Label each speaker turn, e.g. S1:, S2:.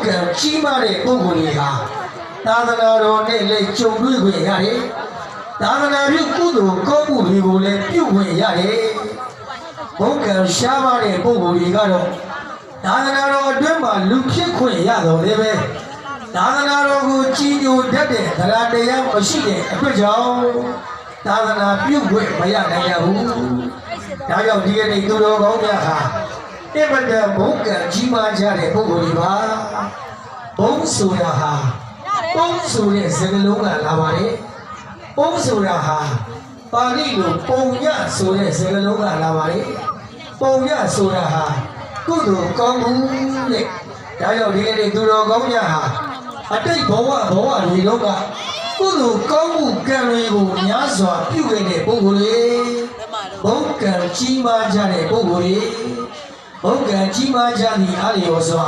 S1: ကံကြီးမားတဲ့ပုဂ္ဂိုလ်တွေဟာသာသနာတော်နဲ့လည်းကြုံတွေ့ခွင့်ရတယ်သာသနာပြုကုသိုလ်ကောင်းမှုတွေကိုလည်းပြုခွင့်ရတယ်ဘုံကံရှားပါတဲ့ပုဂ္ဂိုလ်တွေကတော့သာသနာတော်အတွင်းမှာလူဖြစ်ခွင့်ရတော့လည်းပဲသာသနာတော်ကိုကြီးညိုတတ်တဲ့သရတရားမရှိတဲ့အတွက်ကြောင့်သာသနာပြုခွင့်မရနိုင်ကြဘူးဒါကြောင့်ဒီကနေ့သူတော်ကောင်းများဟာအမတန်ဘုံကံကြီးမားကြတဲ့ပုဂ္ဂိုလ်တွေပါဘုံဆိုတာဟာဘုံဆိုတဲ့စကားလုံးကလာပါတယ်ဘုံဆိုတာဟာပါဠိလိုပုံညဆိုတဲ့စကားလုံးကလာပါတယ်ပုံညဆိုတာဟာကုသိုလ်ကောင်းမှုတဲ့ဒါကြောင့်ဒီကနေ့သူတော်ကောင်းများဟာအတိတ်ဘဝတွေတော့ကကုသိုလ်ကောင်းမှုကံတွေကိုများစွာပြုခဲ့တဲ့ပုဂ္ဂိုလ်တွေဘုံကံကြီးမားကြတဲ့ပုဂ္ဂိုလ်တွေဘုံကံကြီးမားကြသည့်အားလျော်စွာ